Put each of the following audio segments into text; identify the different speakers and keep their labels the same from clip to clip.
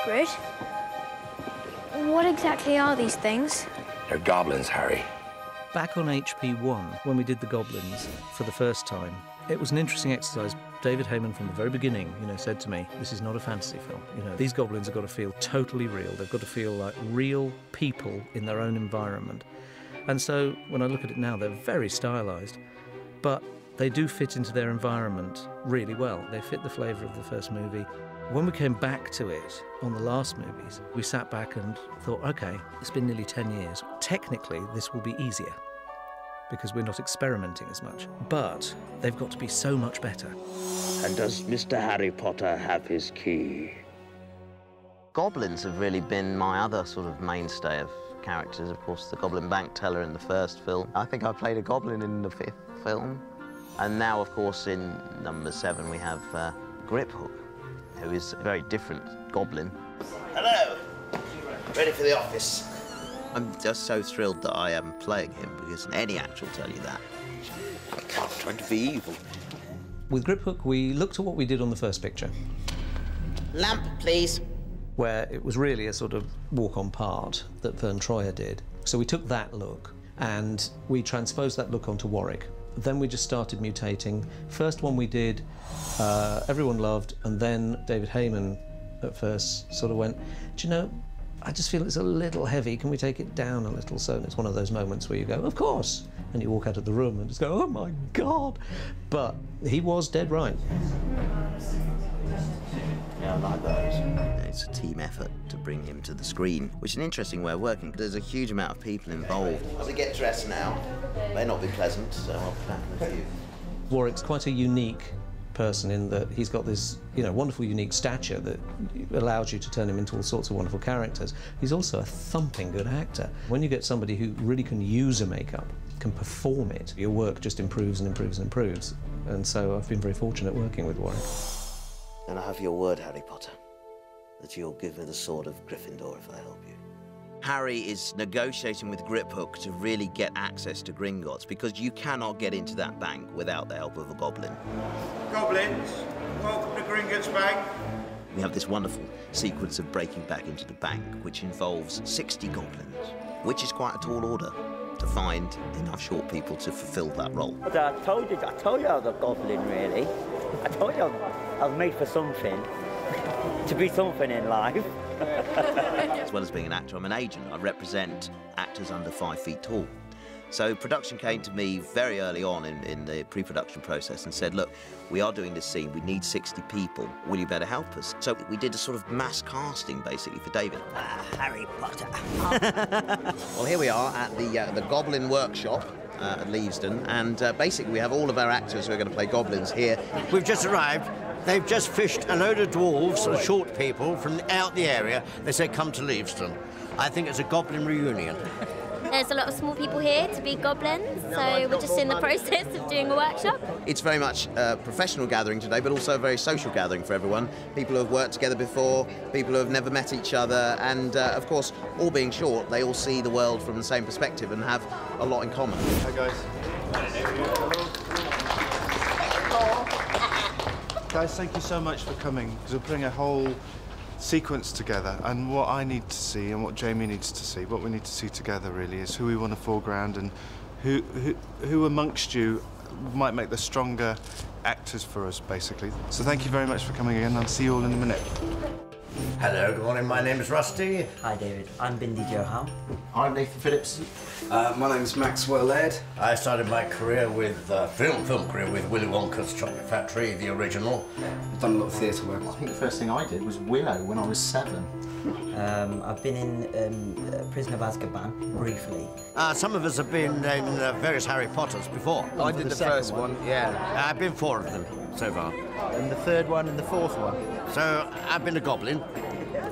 Speaker 1: Hagrid, what exactly are these things?
Speaker 2: They're goblins, Harry.
Speaker 3: Back on HP1, when we did the Goblins for the first time, it was an interesting exercise. David Heyman, from the very beginning, said to me, this is not a fantasy film. These goblins have got to feel totally real. They've got to feel like real people in their own environment. And so, when I look at it now, they're very stylised, but they do fit into their environment really well. They fit the flavour of the first movie. When we came back to it on the last movies, we sat back and thought, OK, it's been nearly 10 years. Technically, this will be easier because we're not experimenting as much. But they've got to be so much better.
Speaker 4: And does Mr. Harry Potter have his key?
Speaker 5: Goblins have really been my other sort of mainstay of characters. Of course, the Goblin Bank Teller in the first film. I think I played a goblin in the 5th film. And now, of course, in number 7, we have Griphook, who is a very different goblin.
Speaker 6: Hello. Ready for the office?
Speaker 5: I'm just so thrilled that I am playing him, because any actor will tell you that.
Speaker 6: I'm trying to be evil.
Speaker 3: With Griphook, we looked at what we did on the first picture.
Speaker 6: Lamp, please.
Speaker 3: Where it was really a sort of walk-on part that Vern Troyer did. So we took that look and we transposed that look onto Warwick. Then we just started mutating. First one we did, everyone loved, and then David Heyman at first sort of went, do you know, I just feel it's a little heavy, can we take it down a little? So it's one of those moments where you go, of course, and you walk out of the room and just go, oh my God. But he was dead right.
Speaker 5: Yeah, I like those. It's a team effort to bring him to the screen, which is an interesting way of working. There's a huge amount of people involved.
Speaker 6: As we get dressed now, may not be pleasant, so I'll be back in a few.
Speaker 3: Warwick's quite a unique person in that he's got this, wonderful, unique stature that allows you to turn him into all sorts of wonderful characters. He's also a thumping good actor. When you get somebody who really can use a makeup, can perform it, your work just improves and improves and improves. And so I've been very fortunate working with Warwick.
Speaker 6: And I have your word, Harry Potter, that you'll give me the sword of Gryffindor if I help you.
Speaker 5: Harry is negotiating with Griphook to really get access to Gringotts, because you cannot get into that bank without the help of a goblin.
Speaker 7: Goblins, welcome to Gringotts Bank.
Speaker 5: We have this wonderful sequence of breaking back into the bank, which involves 60 goblins, which is quite a tall order to find enough short people to fulfill that role.
Speaker 8: I told you I was a goblin, really. I told you I was made for something, to be something in life.
Speaker 5: As well as being an actor, I'm an agent. I represent actors under 5 feet tall. So production came to me very early on in the pre-production process and said, look, we are doing this scene, we need 60 people, will you better help us? So we did a sort of mass casting, basically, for David.
Speaker 6: Harry Potter.
Speaker 5: Well, here we are at the Goblin Workshop at Leavesden, and basically we have all of our actors who are going to play goblins here.
Speaker 9: We've just arrived. They've just fished a load of dwarves and short people from out the area. They said, come to Leavesden. I think it's a goblin reunion.
Speaker 10: There's a lot of small people here to be goblins, so we're just in the process of doing a workshop.
Speaker 5: It's very much a professional gathering today, but also a very social gathering for everyone. People who have worked together before, people who have never met each other, and of course, all being short, they all see the world from the same perspective and have a lot in common.
Speaker 7: Hi, guys. Guys, thank you so much for coming, because we're putting a whole sequence together, and what I need to see and what Jamie needs to see, what we need to see together really, is who we want to foreground and who amongst you might make the stronger actors for us, basically. So thank you very much for coming in. I'll see you all in a minute.
Speaker 9: Hello, good morning. My name is Rusty.
Speaker 8: Hi, David. I'm Bindi Johal.
Speaker 9: I'm Nathan Phillips.
Speaker 11: My name's Maxwell Ed.
Speaker 9: I started my career with film career with Willy Wonka's Chocolate Factory, the original.
Speaker 11: I've done a lot of theatre work. I think the first thing I did was Willow when I was 7.
Speaker 8: I've been in Prison of Azkaban, briefly.
Speaker 9: Some of us have been in various Harry Potters before.
Speaker 11: I did the first one, yeah.
Speaker 9: I've been 4 of them so far.
Speaker 11: And the 3rd one and the 4th one.
Speaker 9: So I've been a goblin,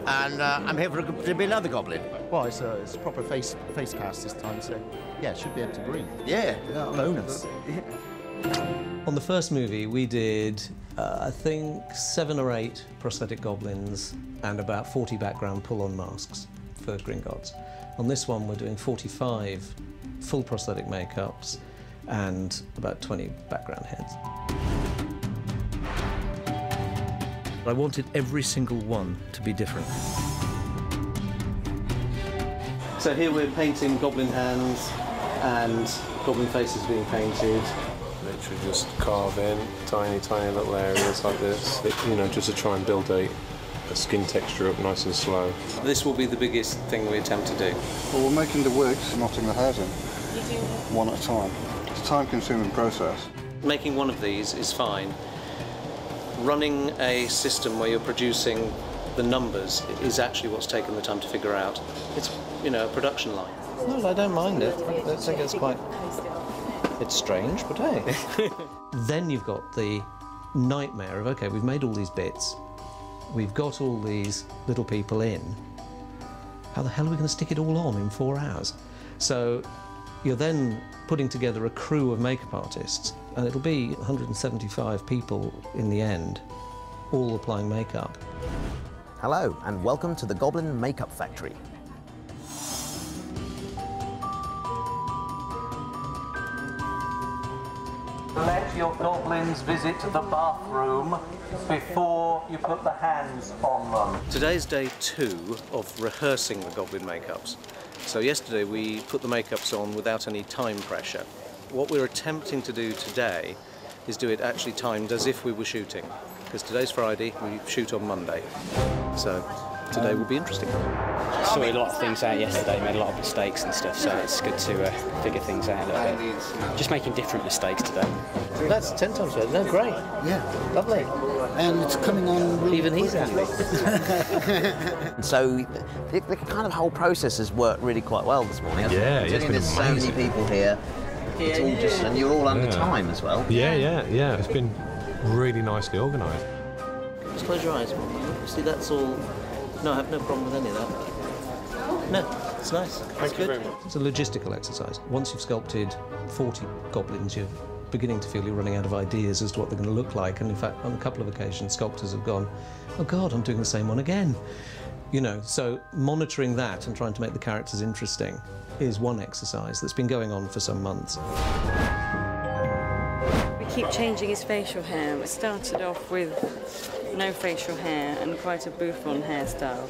Speaker 9: and I'm here to be another goblin.
Speaker 11: Well, it's a proper face cast this time, so yeah, should be able to breathe.
Speaker 9: Yeah.
Speaker 11: Bonus.
Speaker 3: On the first movie, we did, I think, 7 or 8 prosthetic goblins and about 40 background pull-on masks for Gringotts. On this one, we're doing 45 full prosthetic makeups and about 20 background heads. I wanted every single one to be different. So here we're painting goblin hands and goblin faces being painted.
Speaker 2: Literally just carve in tiny little areas like this, you know, just to try and build a skin texture up nice and slow.
Speaker 3: This will be the biggest thing we attempt to do.
Speaker 12: Well, we're making the wigs, knotting the hairs in, one at a time. It's a time-consuming process.
Speaker 3: Making one of these is fine. Running a system where you're producing the numbers is actually what's taken the time to figure out. It's, you know, a production line. No, I don't mind it. I think it's quite... It's strange, but hey. Then you've got the nightmare of, OK, we've made all these bits. We've got all these little people in. How the hell are we going to stick it all on in 4 hours? So you're then putting together a crew of makeup artists, and it'll be 175 people in the end, all applying makeup.
Speaker 5: Hello, and welcome to the Goblin Makeup Factory.
Speaker 3: Let your goblins visit the bathroom before you put the hands on them. Today's day 2 of rehearsing the goblin makeups. So yesterday we put the makeups on without any time pressure. What we're attempting to do today is do it actually timed as if we were shooting. Because today's Friday, we shoot on Monday. So today will be interesting.
Speaker 13: Sorted a lot of things out yesterday, made a lot of mistakes and stuff, so it's good to figure things out a little bit. Just making different mistakes today.
Speaker 3: That's 10 times better. No, great.
Speaker 14: Yeah.
Speaker 3: Lovely.
Speaker 14: And it's coming on really
Speaker 3: Even he's happy.
Speaker 5: So the kind of whole process has worked really quite well this morning.
Speaker 2: Yeah, it's been
Speaker 5: There's
Speaker 2: amazing.
Speaker 5: so many people here. It's all just, and you're all under time as well.
Speaker 2: Yeah. It's been really nicely organised.
Speaker 3: Just close your eyes. See, that's all. No, I have no problem with any of that. No, it's nice.
Speaker 2: Thank you very much.
Speaker 3: It's a logistical exercise. Once you've sculpted 40 goblins, you're beginning to feel you're running out of ideas as to what they're going to look like. And in fact, on a couple of occasions, sculptors have gone, oh God, I'm doing the same one again. You know, so monitoring that and trying to make the characters interesting is one exercise that's been going on for some months.
Speaker 15: We keep changing his facial hair. We started off with no facial hair and quite a bouffant hairstyle.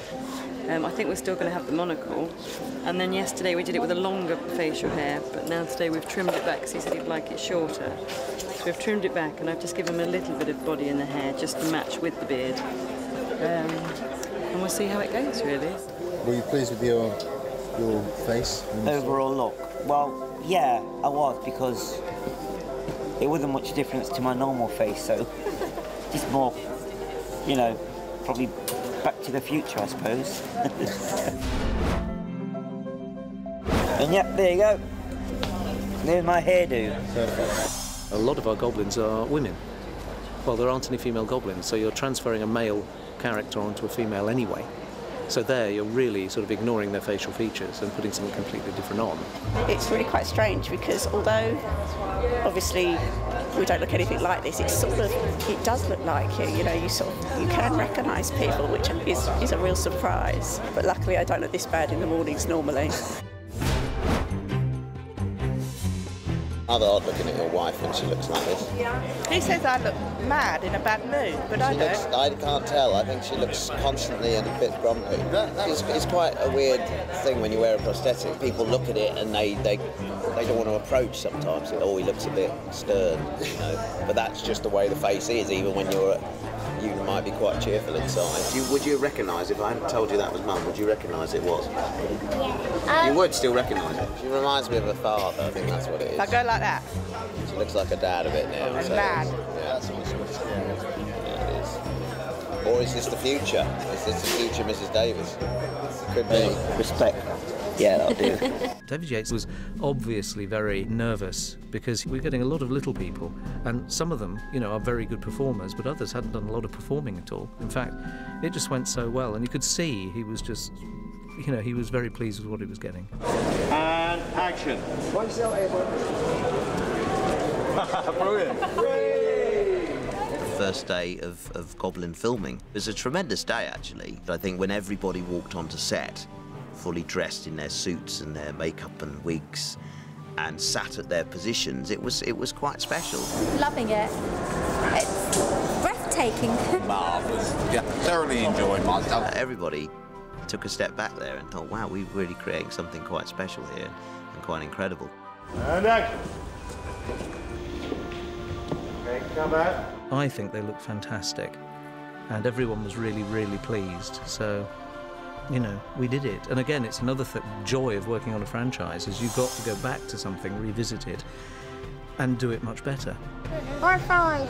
Speaker 15: I think we're still going to have the monocle. And then yesterday we did it with a longer facial hair, but now today we've trimmed it back because he said he'd like it shorter. So we've trimmed it back and I've just given him a little bit of body in the hair just to match with the beard. And we'll see how it goes, really.
Speaker 14: Were you pleased with your face?
Speaker 8: Overall look? Well, yeah, I was, because it wasn't much difference to my normal face, so just more, you know, probably Back to the Future, I suppose. And yeah, there you go. There's my hairdo.
Speaker 3: A lot of our goblins are women. Well, there aren't any female goblins, so you're transferring a male character onto a female anyway. So there, you're really sort of ignoring their facial features and putting something completely different on.
Speaker 16: It's really quite strange because although obviously we don't look anything like this, it's sort of, it does look like you. You know, you can recognise people, which is a real surprise. But luckily, I don't look this bad in the mornings normally.
Speaker 6: Rather odd looking at your wife when she looks like this.
Speaker 16: He says I look mad in a bad mood, but I don't.
Speaker 6: I can't tell. I think she looks constantly and a bit grumpy. It's quite a weird thing when you wear a prosthetic. People look at it and they don't want to approach sometimes. Oh, he looks a bit stern, you know. But that's just the way the face is, even when you might be quite cheerful inside. Would you recognise, if I hadn't told you that was Mum, would you recognise it was? Yeah. You would still recognise it? She reminds me of her father, I think that's what it is.
Speaker 16: I go like that.
Speaker 6: She looks like her dad a bit now.
Speaker 16: So mad.
Speaker 6: Yeah, that's what it is. Or is this the future? Is this the future Mrs. Davis? Could be.
Speaker 8: Respect. Yeah, that'll do.
Speaker 3: David Yates was obviously very nervous because we're getting a lot of little people, and some of them, you know, are very good performers, but others hadn't done a lot of performing at all. In fact, it just went so well, and you could see he was just, you know, he was very pleased with what he was getting.
Speaker 17: And action. Brilliant.
Speaker 5: First day of Goblin filming. It was a tremendous day, actually. I think when everybody walked onto set, fully dressed in their suits and their makeup and wigs, and sat at their positions, it was quite special.
Speaker 10: Loving it. It's breathtaking.
Speaker 1: breathtaking.
Speaker 18: Marvellous. Yeah, thoroughly enjoyed myself.
Speaker 5: Everybody took a step back there and thought, wow, we're really creating something quite special here and quite incredible.
Speaker 17: And action. Okay, come back.
Speaker 3: I think they look fantastic, and everyone was really, really pleased. So, you know, we did it. And again, it's another joy of working on a franchise, is you've got to go back to something, revisit it, and do it much better.
Speaker 1: High five.